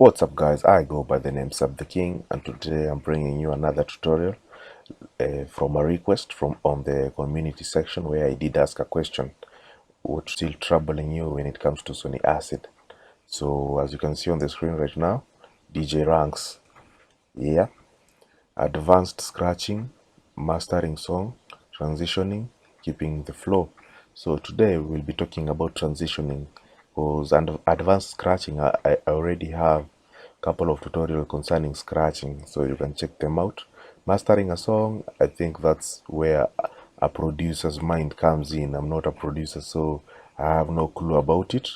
What's up guys, I go by the name Sub the King, and today I'm bringing you another tutorial from a request from on the community section, where I did ask a question: what's still troubling you when it comes to Sony Acid? So as you can see on the screen right now, DJ ranks, yeah, advanced scratching, mastering song, transitioning, keeping the flow. So today we'll be talking about transitioning, because and advanced scratching I already have a couple of tutorials concerning scratching, so you can check them out. Mastering a song, I think that's where a producer's mind comes in. I'm not a producer, so I have no clue about it.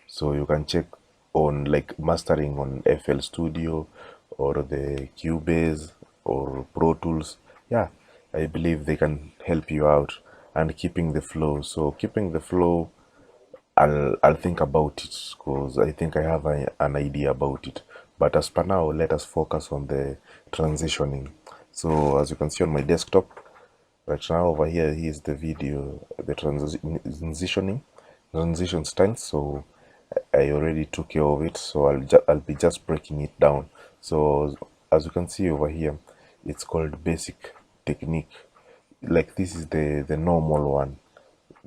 So you can check on like mastering on FL Studio or the Cubase or Pro Tools. Yeah, I believe they can help you out. And keeping the flow. So keeping the flow, I'll think about it, because I think I have an idea about it. But as per now, let us focus on the transitioning. So as you can see on my desktop right now, over here, here's the video, the transition styles. So I already took care of it, so I'll be just breaking it down. So as you can see over here, it's called basic technique. Like this is the normal one,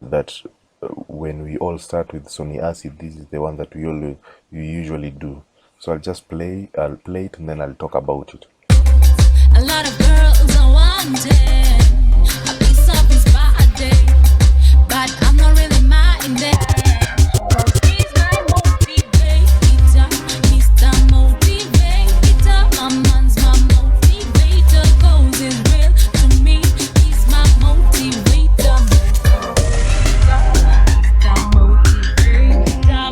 that when we all start with Sony Acid, this is the one that we usually do. So I'll play it and then I'll talk about it. A lot of girls are wanting a piece of his body, but I'm not really minding. He's my motivator, Mr. Motivator. My man's my motivator, 'cause he's real to me. He's my motivator. Mr. Motivator, my man's my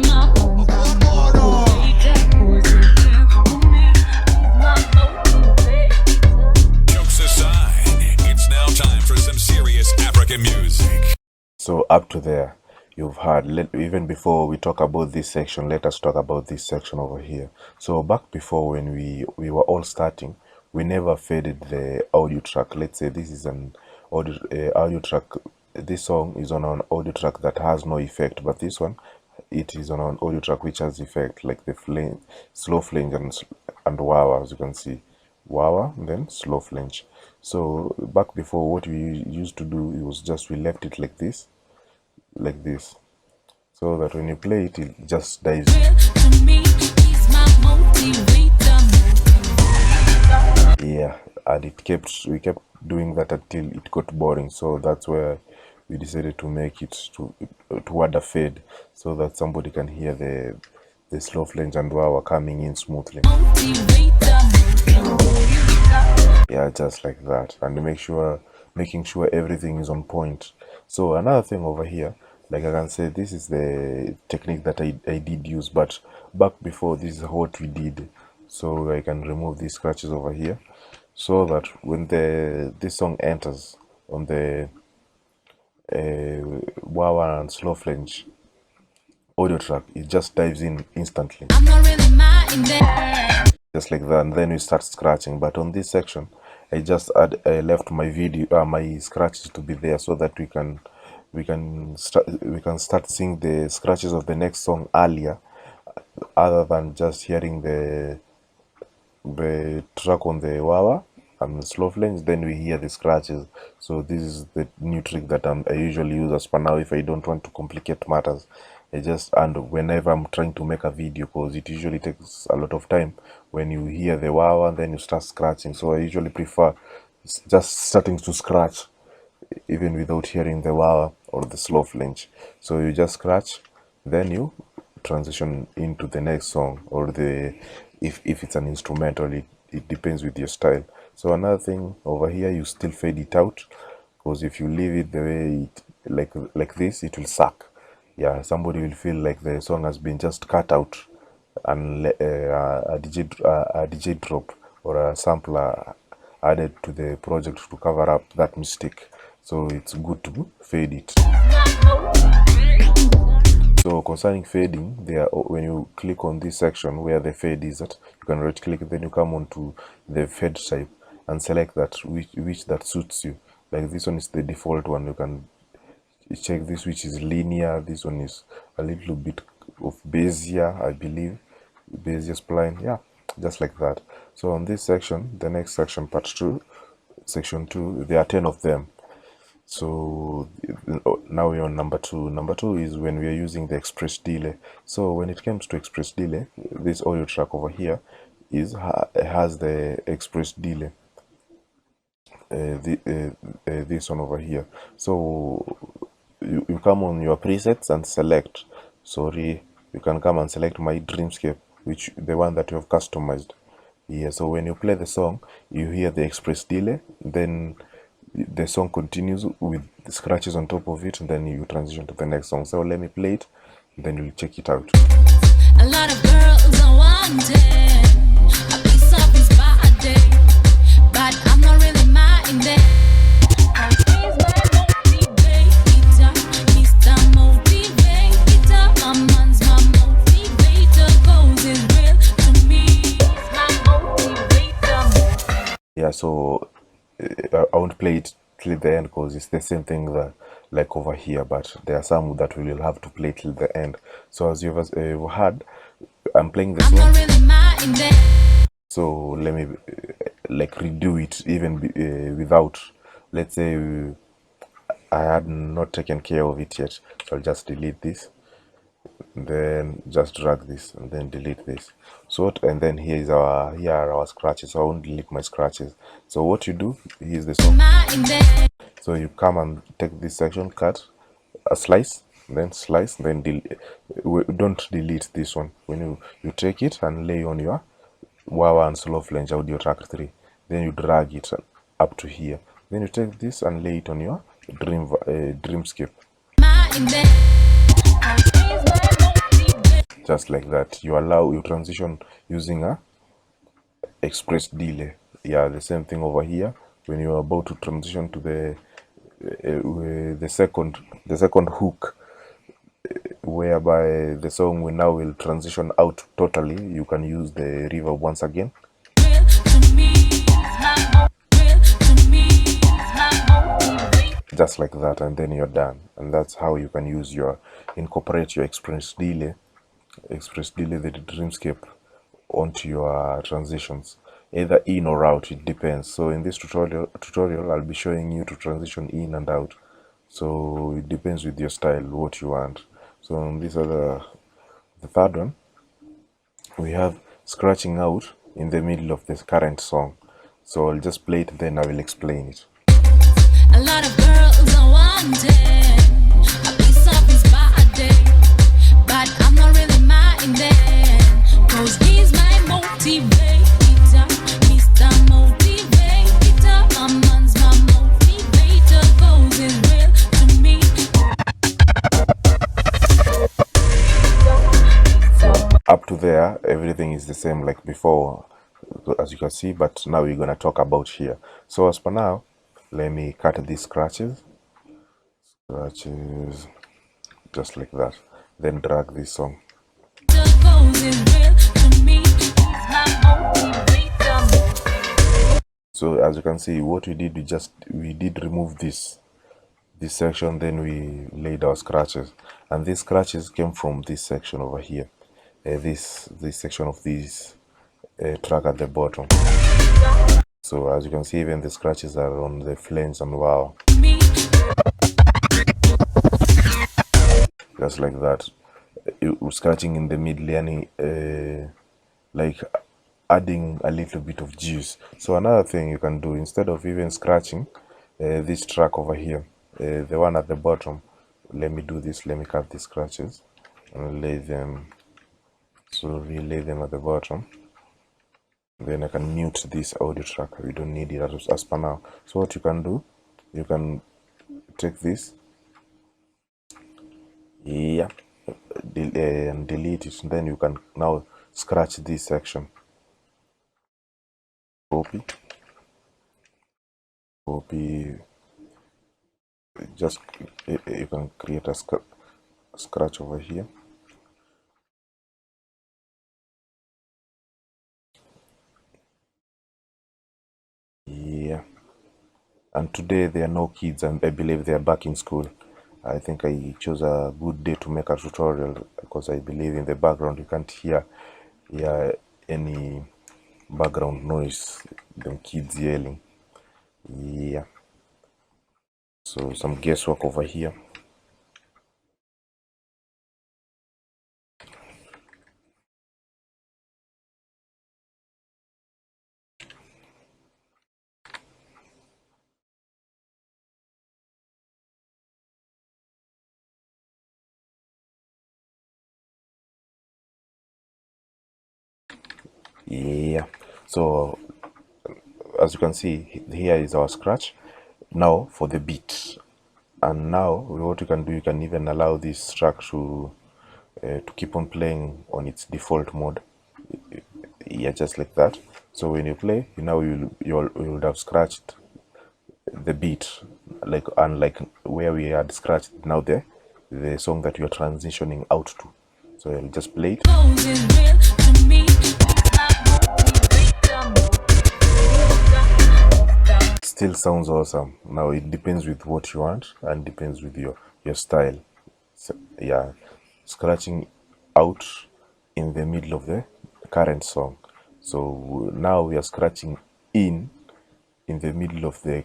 motivator, 'cause he's real to me. He's my motivator. Jokes aside, it's now time for some serious African music. So up to there, you've heard. Even before we talk about this section, let us talk about this section over here. So back before, when we were all starting, we never faded the audio track. Let's say this is an audio track. This song is on an audio track that has no effect, but this one, it is on an audio track which has effect, like the flange, slow flange and wah, as you can see, wah, then slow flange. So back before, what we used to do, it was just we left it like this, so that when you play it, it just dives. Real to me, he's my motivator. Yeah, and we kept doing that until it got boring. So that's where we decided to make it toward a fade, so that somebody can hear the slow flange and wah coming in smoothly. Yeah, just like that, and making sure everything is on point. So another thing over here, like I can say, this is the technique that I did use, but back before, this is what we did. So I can remove these scratches over here, so that when this song enters on the wah and slow flange audio track, it just dives in instantly. I'm not really minding. Just like that, and then we start scratching. But on this section, I left my scratches to be there, so that we can start seeing the scratches of the next song earlier, other than just hearing the track on the wah and the slow flange, then we hear the scratches. So this is the new trick that I usually use as per now, if I don't want to complicate matters. And whenever I'm trying to make a video, because it usually takes a lot of time when you hear the wah and then you start scratching, so I usually prefer just starting to scratch even without hearing the wah or the slow flange. So you just scratch, then you transition into the next song, or if it's an instrumental, it depends with your style. So another thing over here, you still fade it out, because if you leave it the way like this, it will suck. Yeah, somebody will feel like the song has been just cut out, and a DJ drop or a sampler added to the project to cover up that mistake. So it's good to fade it. So concerning fading, when you click on this section where the fade is at, you can right click, then you come on to the fade type and select that which that suits you. Like this one is the default one. You can check this, which is linear. This one is a little bit of Bezier, I believe. bass spline, yeah, just like that. So on this section, the next section, part 2, section 2, there are 10 of them. So now we're on number 2. Number 2 is when we are using the express delay. So when it comes to express delay, this audio track over here has the express delay. This one over here. So you come on your presets and select. Sorry, you can come and select my dreamscape, which the one that you have customized. Yeah. So when you play the song, you hear the express delay, then the song continues with the scratches on top of it, and then you transition to the next song. So let me play it, then you'll check it out. A lot of girls are wanting a piece of his body, but I'm not really minding. 'Cause he's my motivator, Mr. Motivator. My man's my motivator, 'cause he's real to me. He's my motivator. Yeah, so I won't play it till the end because it's the same thing that like over here, but there are some that we will have to play till the end. So as you've heard, I'm playing this I'm one. not really minding. So let me like redo it even without, let's say I had not taken care of it yet. So I'll just delete this, then just drag this and then delete this. So and then here are our scratches. So I won't delete my scratches. So what you do, here's the song. Minding. So you come and take this section, cut a slice, then don't delete this one. When you take it and lay on your Wawa and Slow Flange audio track 3, then you drag it up to here. Then you take this and lay it on your dreamscape, Minding. 'Cause he's my motivator. just like that. You transition using a express delay. Yeah, the same thing over here. When you are about to transition to the second hook, whereby the song will transition out totally, you can use the reverb once again, Real to me, real to me, my motivator. just like that, and then you're done. And that's how you can incorporate your express delay, the dreamscape onto your transitions, either in or out, it depends. So in this tutorial I'll be showing you to transition in and out, so it depends with your style what you want. So on this other, the third one, we have scratching out in the middle of the current song. So I'll just play it, then I will explain it. A lot of girls are wanting a piece of his body, but I'm not really minding. 'Cause he's my motivator, Mr. Motivator. My man's my motivator, 'cause he's real to me. Up to there, everything is the same like before, as you can see, but now we're gonna talk about here. So as per now, let me cut these scratches, just like that, then drag this song. 'Cause he's real to me. He's my motivator. So as you can see, what we did, we did remove this section, then we laid our scratches, and these scratches came from this section over here, this section of this track at the bottom. So as you can see, even the scratches are on the flange and wow, Me. just like that. Scratching in the middle, like adding a little bit of juice. So another thing you can do, instead of even scratching this track over here, the one at the bottom, let me do this. Let me cut the scratches and lay them. So relay them at the bottom. Then I can mute this audio track. We don't need it as per now. So what you can do, you can take this, yeah, and delete it. And then you can now scratch this section. Copy. Just you can create a scratch over here. Yeah. And today there are no kids, and I believe they are back in school. I think I chose a good day to make a tutorial because I believe in the background you can't hear yeah, any background noise, them kids yelling. Yeah, so some guesswork over here. Yeah, so as you can see, here is our scratch. Now for the beat, and now what you can do, you can even allow this track to keep on playing on its default mode. Yeah, just like that. So when you play, now you'll have scratched the beat, like unlike where we had scratched now the song that you're transitioning out to. So I'll just play it. Goals is real to me. Still sounds awesome. Now it depends with what you want and depends with your style. So, yeah, scratching out in the middle of the current song. So now we are scratching in the middle of the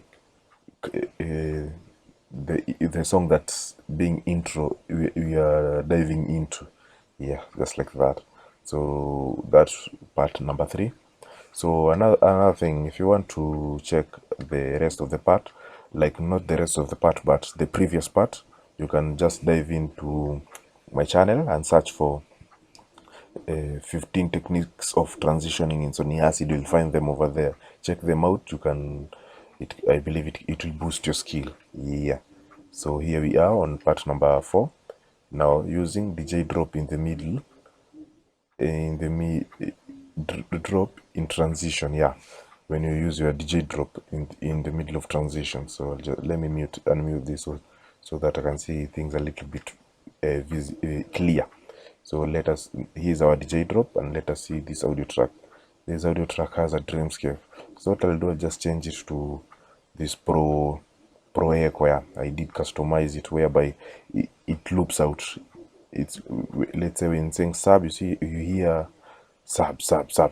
song that's being intro. We are diving into. Yeah, just like that. So that's part number 3. So another thing, if you want to check the rest of the part, like not the rest of the part but the previous part, you can just dive into my channel and search for 15 techniques of transitioning in Sony Acid. You'll find them over there. Check them out. You can, I believe it will boost your skill. Yeah. So here we are on part number 4. Now using DJ drop in the middle, drop in transition. Yeah, when you use your DJ drop in the middle of transition. So let me unmute this so that I can see things a little bit clear. So here's our DJ drop, and let us see this audio track. This audio track has a dreamscape. So what I'll do, I'll just change it to this pro echo. Yeah, I did customize it whereby it loops out. It's, let's say when saying sub, you hear sub,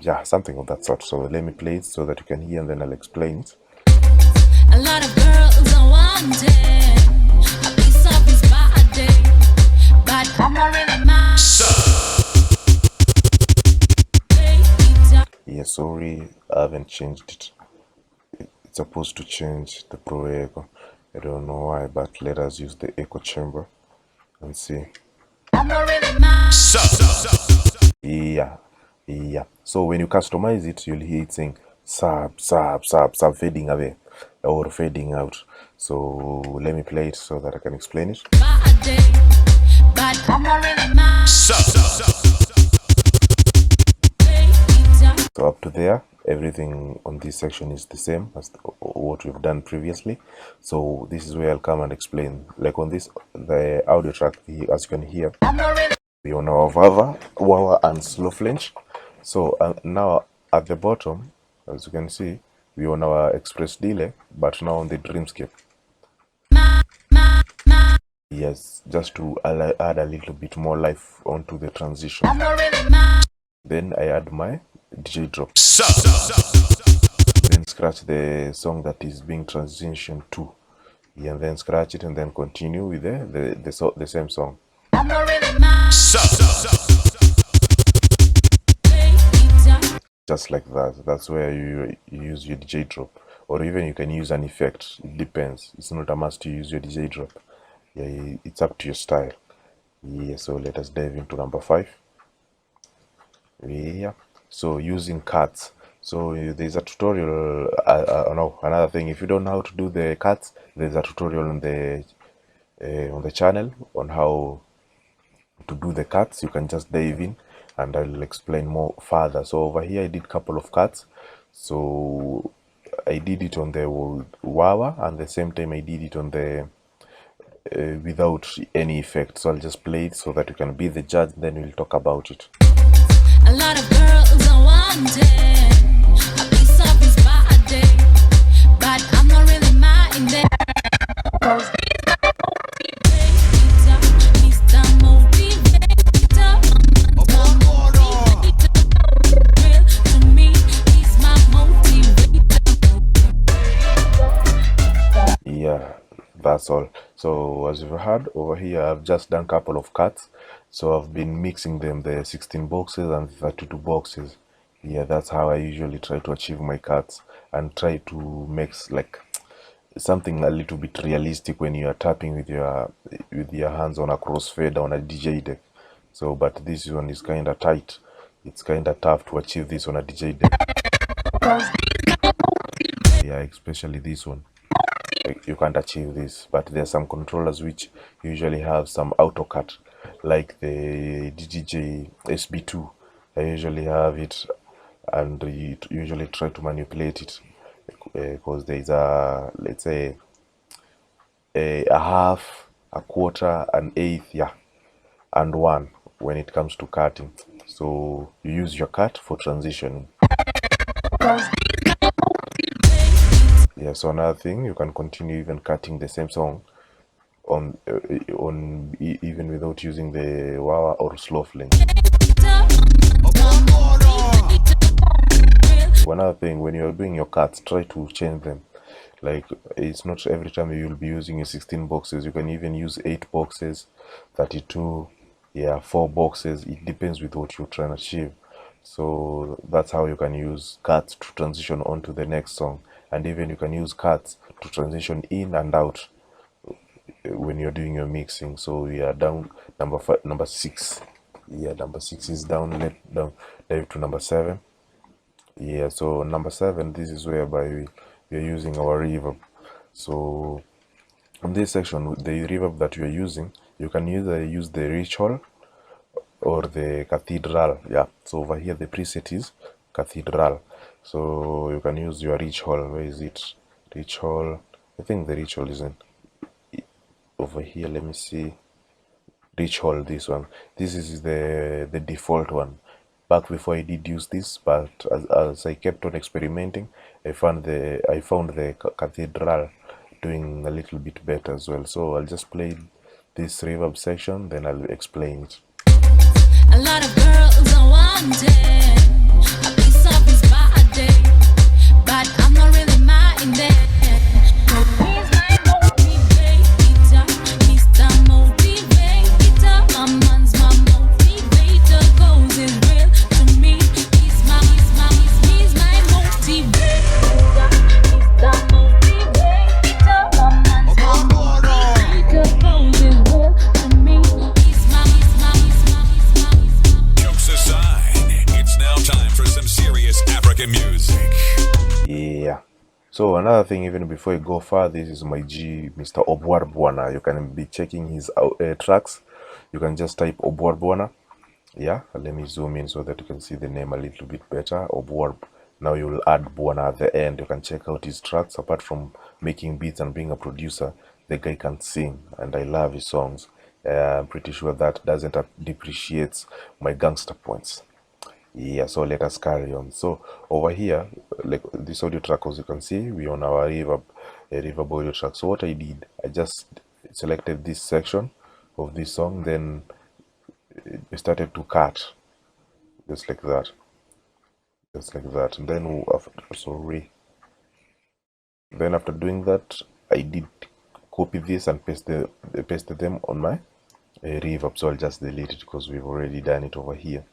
yeah, something of that sort. So let me play it so that you can hear, and then I'll explain it. A lot of girls are wanting a piece of his body, but I'm not really mine. Yeah, sorry, I haven't changed it. It's supposed to change the pro echo. I don't know why, but let us use the echo chamber and see. I'm not really mine. Yeah. So when you customize it, you'll hear it saying sub, fading away or fading out. So let me play it so that I can explain it. Body, but I'm not really mine. So up to there, everything on this section is the same as what we've done previously. So this is where I'll come and explain. Like on this, the audio track, as you can hear, we on our Vava, Wawa, and slow flinch. So now at the bottom, as you can see, we on our express delay, but now on the dreamscape. Yes, just to add a little bit more life onto the transition. Then I add my DJ drop. Then scratch the song that is being transitioned to. Yeah, and then scratch it and then continue with the same song. Just like that. That's where you use your DJ drop. Or even you can use an effect. It depends. It's not a must to use your DJ drop. Yeah, it's up to your style. Yeah, so let us dive into number 5. Yeah, so using cuts. So there's a tutorial. No, another thing, if you don't know how to do the cuts, there's a tutorial on the channel on how to do the cuts. You can just dive in and I'll explain more further. So over here I did a couple of cuts. So I did it on the Wawa, and the same time I did it on the without any effect. So I'll just play it so that you can be the judge, then we'll talk about it. A lot of girls are wanting a piece of his body, but I'm not really minding. 'Cause he's the motivator. yeah, that's all. So as you've heard over here, I've just done a couple of cuts. So I've been mixing them, the 16 boxes and 32 boxes. Yeah, that's how I usually try to achieve my cuts and try to make like something a little bit realistic when you are tapping with your hands on a crossfader on a DJ deck. So, but this one is kind of tight. It's kind of tough to achieve this on a DJ deck. Yeah, especially this one. Like, you can't achieve this, but there are some controllers which usually have some auto cut, like the DJJ SB2. I usually have it, and you usually try to manipulate it because there's a, let's say, a half, a quarter, an eighth, yeah, and one when it comes to cutting. So you use your cut for transitioning. Yeah, so another thing, you can continue even cutting the same song even without using the wah or slow flame. Another thing, when you're doing your cuts, try to change them. Like, it's not every time you'll be using your 16 boxes. You can even use 8 boxes, 32, yeah, 4 boxes. It depends with what you're trying to achieve. So that's how you can use cuts to transition on to the next song. And even you can use cuts to transition in and out when you're doing your mixing. So we are down number 6. Yeah, number 6 is down. Dive to number 7. Yeah, so number 7, this is whereby we are using our reverb. So on this section, the reverb that you are using, you can either use the rich hall or the cathedral. Yeah, so over here the preset is cathedral. So you can use your rich hall. Where is it? Rich hall. I think the rich hall isn't over here. Let me see. Rich hall, this one. This is the default one. Back before I did use this, but as I kept on experimenting, I found the cathedral doing a little bit better as well. So I'll just play this reverb section, then I'll explain it. A lot of girls are wanting a piece of his body, but I'm not really minding. He's my motivator, Mr. Motivator. My man's my motivator, 'cause it's real to me. He's my motivator, Mr. Motivator. My man's my motivator, 'cause it's real to me. Jokes aside, it's now time for some serious African music. Yeah. So another thing, even before you go far, this is my G, Mr. Obwarbwana. You can be checking his tracks. You can just type Obwarbwana. Yeah, let me zoom in so that you can see the name a little bit better. Obwarb. Now you will add Bwana at the end. You can check out his tracks. Apart from making beats and being a producer, the guy can sing, and I love his songs. I'm pretty sure that doesn't depreciates my gangster points. Yeah, so let us carry on. So over here, like this audio track, as you can see, we on our reverb audio track. So what I did, I just selected this section of this song, then I started to cut just like that, and then then after doing that, I did copy this and pasted them on my reverb. So I'll just delete it because we've already done it over here.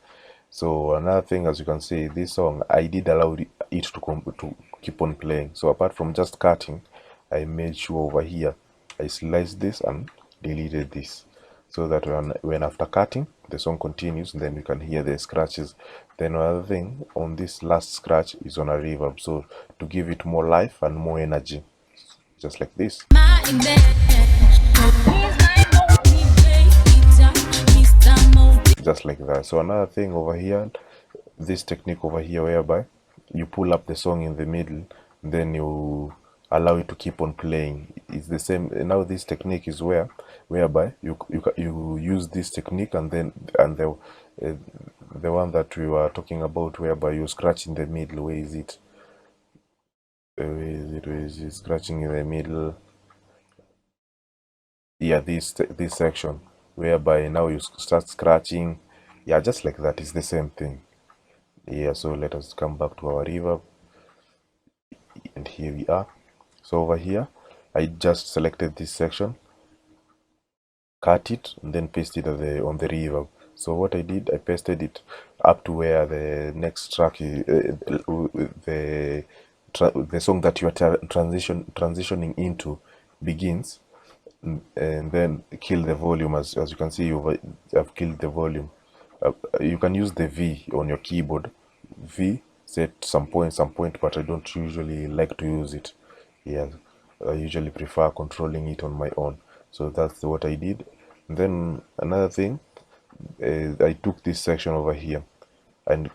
So another thing, as you can see, this song I did allow it to keep on playing. So apart from just cutting, I made sure over here I sliced this and deleted this, so that when after cutting the song continues, then you can hear the scratches. Then another thing, on this last scratch is on a reverb, so to give it more life and more energy, just like this. Just like that. So another thing over here, this technique over here, whereby you pull up the song in the middle, then you allow it to keep on playing. It's the same. Now this technique is whereby you use this technique, and the one that we were talking about, whereby you scratch in the middle. Where is it? Scratching in the middle. Yeah, this section, whereby now you start scratching. Yeah, just like that. It's the same thing. Yeah, so let us come back to our reverb, and here we are. So over here I just selected this section, cut it, and then paste it on the reverb. So what I did, I pasted it up to where the next track is, the song that you are transitioning into begins, and then kill the volume. As you can see, I've killed the volume. You can use the V on your keyboard. V, set some point, but I don't usually like to use it. Yeah, I usually prefer controlling it on my own. So that's what I did. And then another thing, I took this section over here and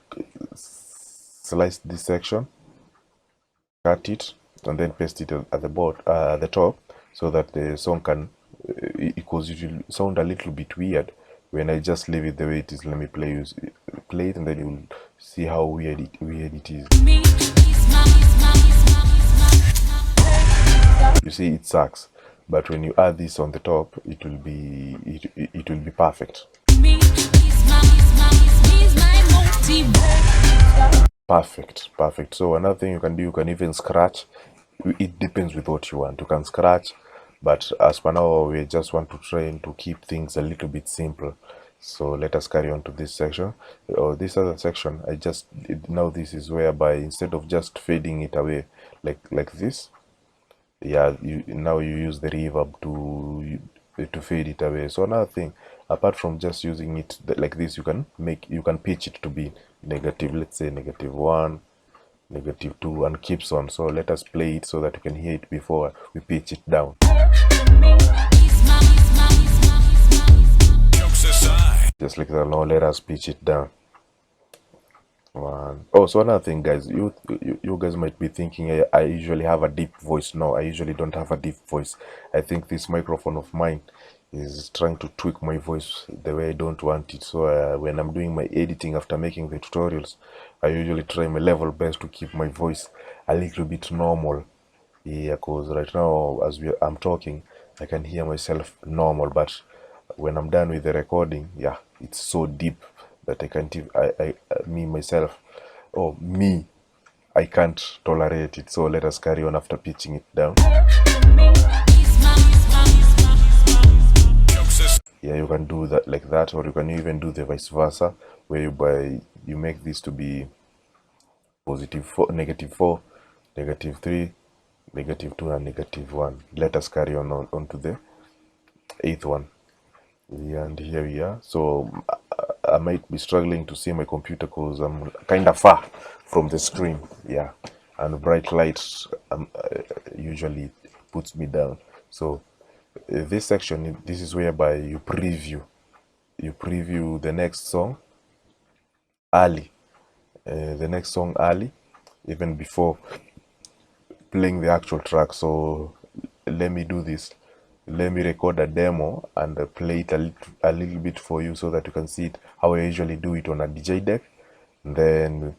sliced this section, cut it, and then paste it at the top, so that the song can, because it will sound a little bit weird when I just leave it the way it is. Let me play it, and then you'll see how weird it is. You see, it sucks, but when you add this on the top, it will be perfect. Perfect. So another thing you can do, you can even scratch. It depends with what you want. You can scratch, but as for now, we just want to train to keep things a little bit simple. So let us carry on to this section. This other section, now this is whereby instead of just fading it away like this, yeah, now you use the reverb to fade it away. So another thing, apart from just using it like this, you can pitch it to be negative, let's say -1, -2, and keeps on. So let us play it so that you can hear it before we pitch it down. Just like that. Now let us pitch it down. Oh, so another thing, guys, you guys might be thinking I usually have a deep voice. No, I usually don't have a deep voice. I think this microphone of mine is trying to tweak my voice the way I don't want it. So when I'm doing my editing after making the tutorials, I usually try my level best to keep my voice a little bit normal. Yeah, because right now as I'm talking, I can hear myself normal, but when I'm done with the recording, yeah, it's so deep that I can't even, I can't tolerate it. So let us carry on after pitching it down. Yeah, you can do that like that, or you can even do the vice versa, whereby you make this to be +4, -4, -3, -2, and -1. Let us carry on to the 8th one. Yeah, and here we are. So I might be struggling to see my computer because I'm kind of far from the screen. Yeah, and bright lights usually puts me down. So this section, this is whereby you preview the next song early, even before playing the actual track. So let me do this. Let me record a demo and play it a little bit for you so that you can see it how I usually do it on a DJ deck. And then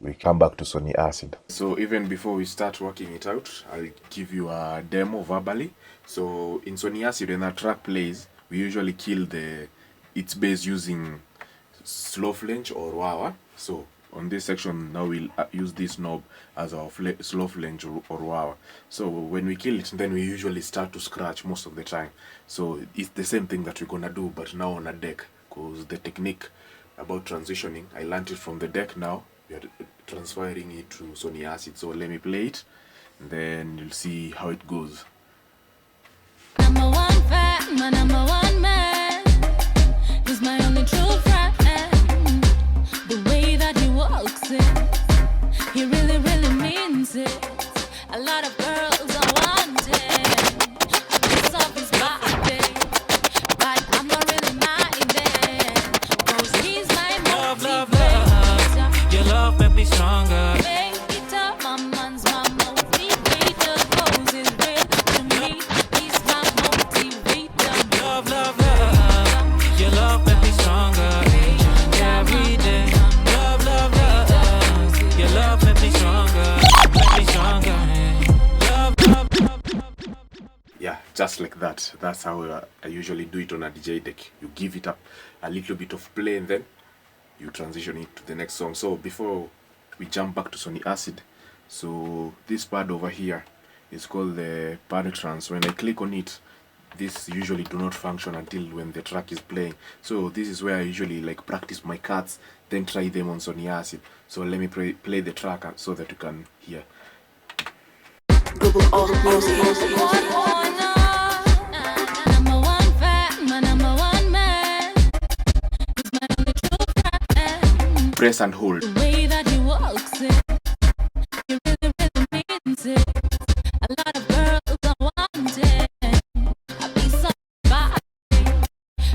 we come back to Sony Acid. So even before we start working it out, I'll give you a demo verbally. So in Sony Acid, when that track plays, we usually kill its bass using slow flange or wah-wah. So on this section now we'll use this knob as our slow flange or wah-wah. So when we kill it, then we usually start to scratch most of the time. So it's the same thing that we're gonna do, but now on a deck, because the technique about transitioning, I learned it from the deck. Now we are transferring it to Sony Acid. So let me play it, and then you'll see how it goes. Number one fan, my number one man, he's my only true friend. The way that he walks it, he really, really means it. A lot of girls are wanting a piece of his body, but I'm not really minding, 'cause he's my motivator. Your love made me stronger. Motivator, my man's my motivator, 'cause he's real to me. He's my motivator. Love. Your love made me stronger. Every day. Love. Your love made me stronger. Yeah, just like that. That's how I usually do it on a DJ deck. You give it up a little bit of play, and then you transition it to the next song. So before we jump back to Sony Acid, so this pad over here It's called the pad trance. When I click on it, this usually do not function until when the track is playing. So this is where I usually like practice my cuts, then try them on Sony Acid. So let me play the track so that you can hear. Number one fan, my number one man. He's my only true friend. Press and hold. The way that he walks it, he really, really means it. A lot of girls are wanting a piece of body,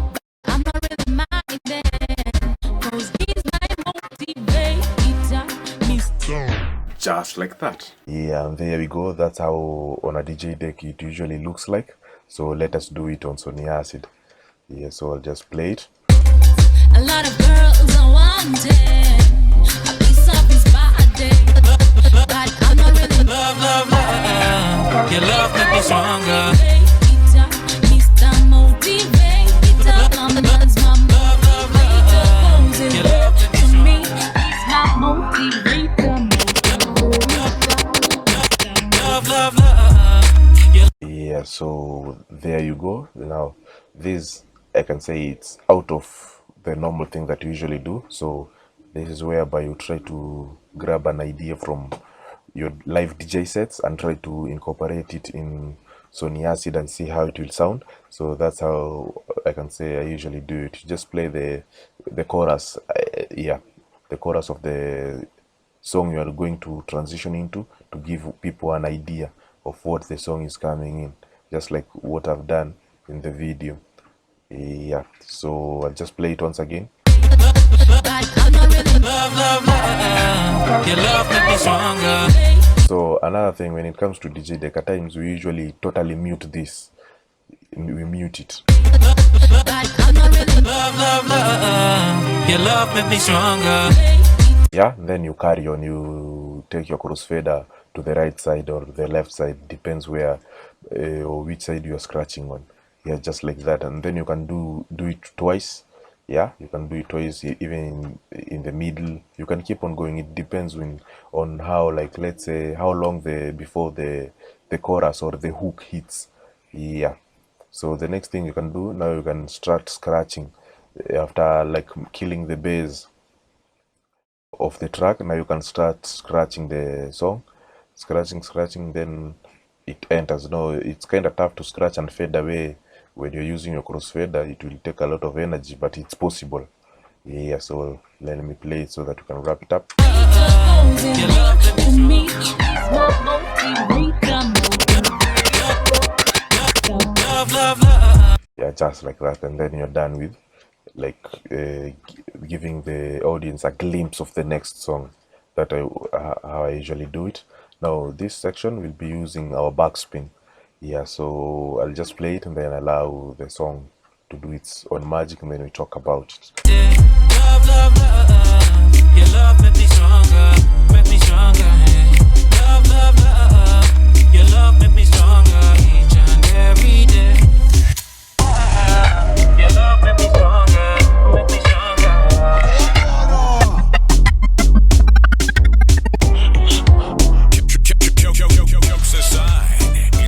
but I'm not really minding, 'cause he's my motivator, Mr. Just like that. Yeah, and there we go. That's how on a DJ deck it usually looks like. So let us do it on Sony Acid. Yeah, so I'll just play it. A lot of girls are wanting a piece of his body, but I'm not really Love, your love make me stronger. Mr. Motivator, London's my motivator. Your love make me To me, he's my motivator. love. Yeah, so there you go. Now, this I can say it's out of the normal thing that you usually do. So this is whereby you try to grab an idea from your live DJ sets and try to incorporate it in Sony Acid and see how it will sound. So that's how I can say I usually do it. You just play the chorus, yeah, the chorus of the song you are going to transition into to give people an idea of what the song is coming in, just like what I've done in the video. Yeah, so I'll just play it once again. Your love make me stronger. So another thing, when it comes to DJ deck, at times we usually totally mute this. We mute it. Your love make me stronger. Yeah, and then you carry on. You take your crossfader to the right side or the left side, depends where or which side you are scratching on. Yeah, just like that, and then you can do it twice. Yeah, you can do it twice, even in the middle. You can keep on going. It depends on how, like, let's say how long before the chorus or the hook hits. Yeah. So the next thing you can do now, you can start scratching after like killing the bass of the track. Now you can start scratching the song, scratching, then it enters. No, it's kind of tough to scratch and fade away when you're using your crossfader. It will take a lot of energy, but it's possible. Yeah, so let me play it so that you can wrap it up. Yeah, just like that, and then you're done with like giving the audience a glimpse of the next song. That how I usually do it. Now this section will be using our backspin. Yeah, so I'll just play it and then allow the song to do its own magic, and then we talk about it. Love, your love make me stronger, make me stronger. Love, your love make me stronger each and every day. Your love make me stronger, make me Stronger.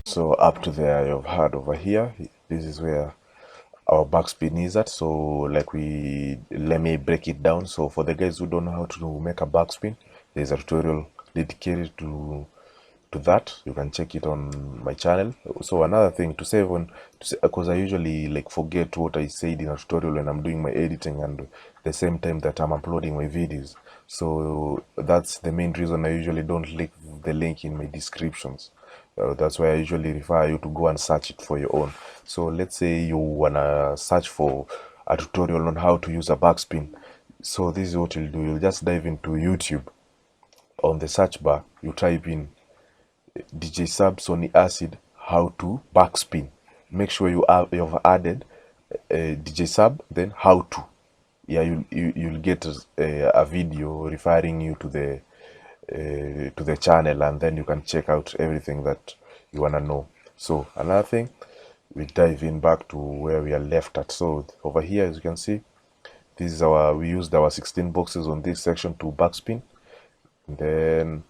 So up to there you've heard over here, this is where our backspin is at. So like let me break it down. So for the guys who don't know how to make a backspin, there's a tutorial dedicated to that. You can check it on my channel. So another thing to save on, because I usually like forget what I said in a tutorial when I'm doing my editing and the same time that I'm uploading my videos. So that's the main reason I usually don't leave the link in my descriptions. That's why I usually refer you to go and search it for your own. So let's say you wanna search for a tutorial on how to use a backspin. So this is what you'll do. You'll just dive into YouTube. On the search bar, you type in DJ Sub Sony Acid how to backspin. Make sure you've added DJ Sub, then how to. Yeah, you'll get a video referring you to the channel, and then you can check out everything that you wanna know. So another thing, we dive in back to where we are left at. So over here, as you can see, this is we used our 16 boxes on this section to backspin. And then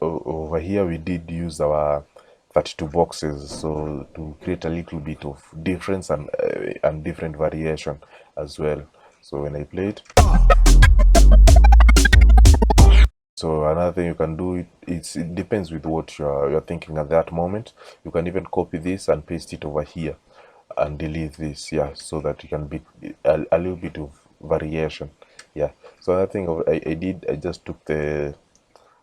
over here we did use our 32 boxes, so to create a little bit of difference and different variation as well. So when I play it, so another thing you can do, it depends with what you're thinking at that moment. You can even copy this and paste it over here and delete this, yeah, so that you can be a little bit of variation. Yeah, so another thing I just took the,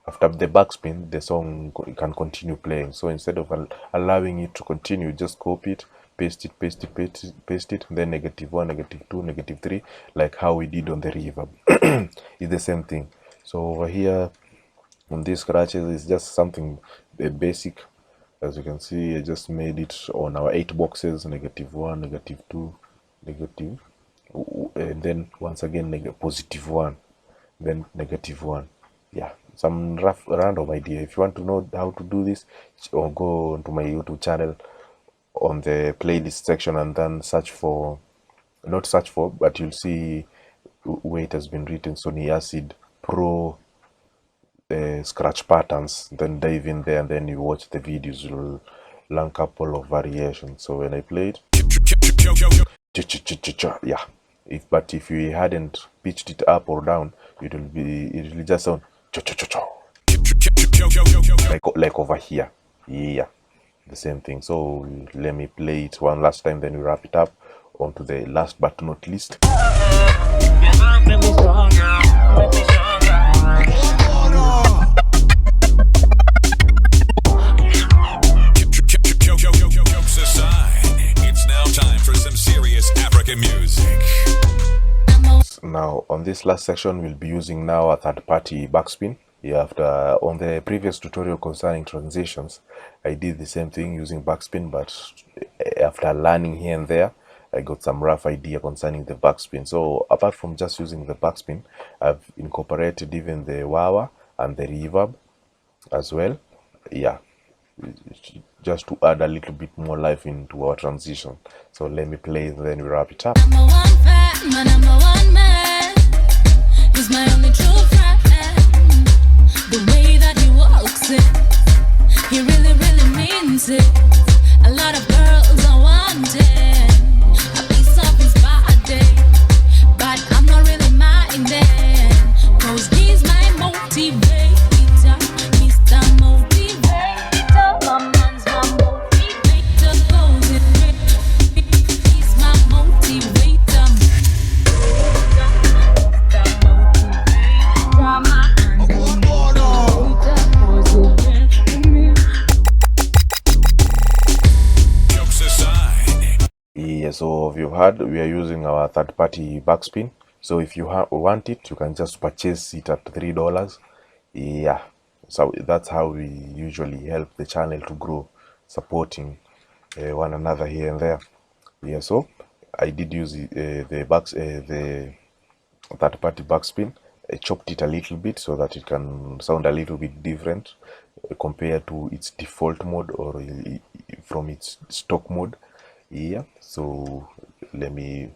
after the backspin, the song can continue playing. So instead of allowing it to continue, just copy it, paste it, paste it, then -1, -2, -3, like how we did on the reverb. It's the same thing. So over here on these scratches, it's just something basic. As you can see, I just made it on our 8 boxes, -1, -2, negative, and then once again +1, then -1. Yeah, some rough random idea. If you want to know how to do this, or go onto my YouTube channel on the playlist section and then search for, not search for, but you'll see where it has been written, Sony Acid Pro scratch patterns. Then dive in there and then you watch the videos. You'll learn a couple of variations. So when I played, yeah, but if you hadn't pitched it up or down, it will just sound like over here. Yeah, the same thing. So let me play it one last time, then we wrap it up onto the last but not least. It's now time for some serious African music. Now on this last section, we'll be using now a third-party backspin. Yeah, after on the previous tutorial concerning transitions, I did the same thing using backspin, but after learning here and there, I got some rough idea concerning the backspin. So apart from just using the backspin, I've incorporated even the wah and the reverb as well. Yeah, just to add a little bit more life into our transition. So let me play, then we wrap it up. Number one fan, my number one man. He's my only true friend. The way that he walks it, he really, really means it. A lot of girls are wanting a piece of his body, but I'm not really minding, 'cause he's my motivator, Mr. Motivator. My man's my motivator, 'cause he's my motivator. Jokes aside, Yeah, so if you heard, we are using our third-party backspin. So if you want it, you can just purchase it at $3. Yeah, so that's how we usually help the channel to grow, supporting one another here and there. Yeah, so I did use the third-party backspin. I chopped it a little bit so that it can sound a little bit different compared to its default mode or from its stock mode. Yeah, so let me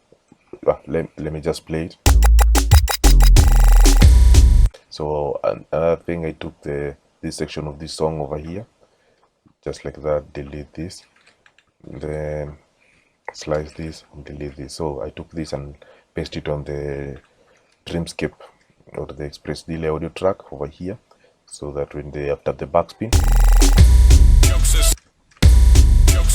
just play it. So another thing, I took this section of this song over here, just like that, delete this, then slice this and delete this. So I took this and pasted it on the Dreamscape or the Express Delay audio track over here, so that when after the backspin, jokes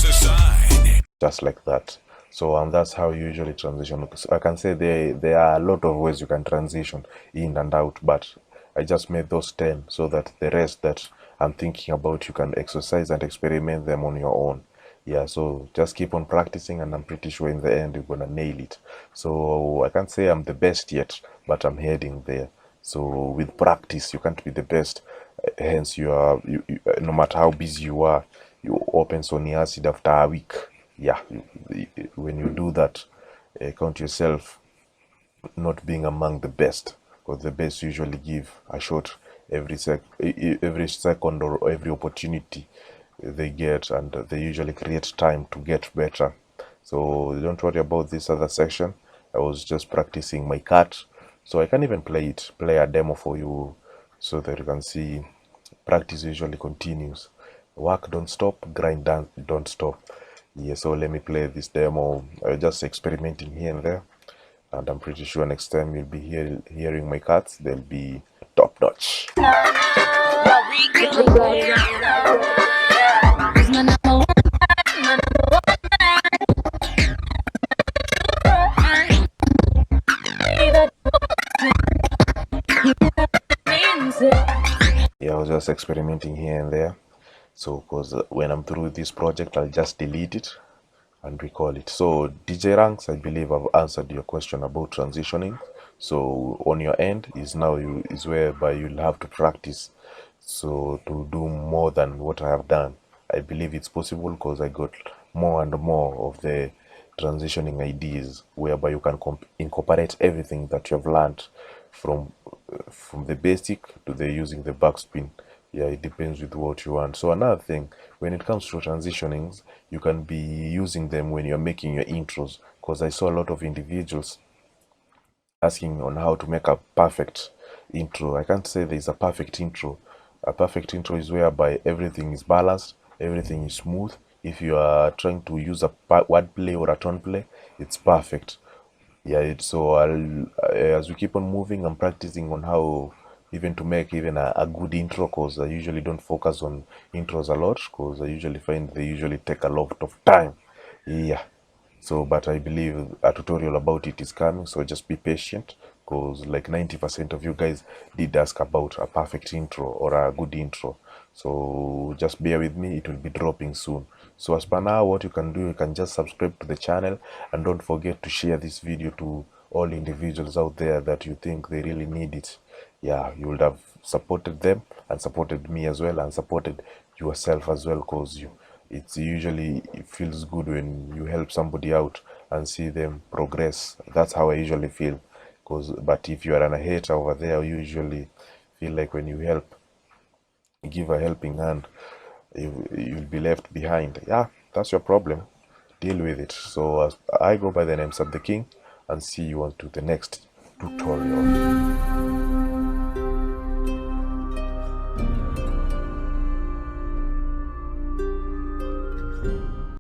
aside, just like that. So and that's how you usually transition. I can say there are a lot of ways you can transition in and out, but I just made those 10 so that the rest that I'm thinking about, you can exercise and experiment them on your own. Yeah, so just keep on practicing, and I'm pretty sure in the end you're gonna nail it. So I can't say I'm the best yet, but I'm heading there. So with practice, you can't be the best. Hence, you no matter how busy you are, you open Sony Acid after a week. Yeah, when you do that, count yourself not being among the best, because the best usually give a shot every second or every opportunity they get, and they usually create time to get better. So don't worry about this other section. I was just practicing my cut, so I can even play a demo for you so that you can see practice usually continues. Work don't stop, grind don't stop. Yeah, so let me play this demo. Just experimenting here and there, and I'm pretty sure next time you'll be hearing my cuts. They'll be top notch. Yeah, I was just experimenting here and there. So, because when I'm through this project, I'll just delete it and recall it. So, DJ Ranks, I believe I've answered your question about transitioning. So, on your end is now is whereby you'll have to practice. So, to do more than what I have done, I believe it's possible because I got more and more of the transitioning ideas whereby you can incorporate everything that you have learned from the basic to the using the backspin. Yeah, it depends with what you want. So another thing, when it comes to transitionings, you can be using them when you're making your intros, because I saw a lot of individuals asking on how to make a perfect intro. I can't say there's a perfect intro. A perfect intro is whereby everything is balanced, everything is smooth. If you are trying to use a word play or a tone play, it's perfect. Yeah, so as we keep on moving, I'm practicing on how even to make even a good intro, because I usually don't focus on intros a lot, because I usually find they usually take a lot of time. Yeah, so but I believe a tutorial about it is coming, so just be patient, because like 90% of you guys did ask about a perfect intro or a good intro. So just bear with me, it will be dropping soon. So as per now, what you can do, you can just subscribe to the channel, and don't forget to share this video to all individuals out there that you think they really need it. Yeah, you would have supported them and supported me as well, and supported yourself as well, because it feels good when you help somebody out and see them progress. That's how I usually feel. But if you are a hater over there, you usually feel like when you give a helping hand, you'll be left behind. Yeah, that's your problem. Deal with it. So I go by the names of the king, and see you on to the next tutorial.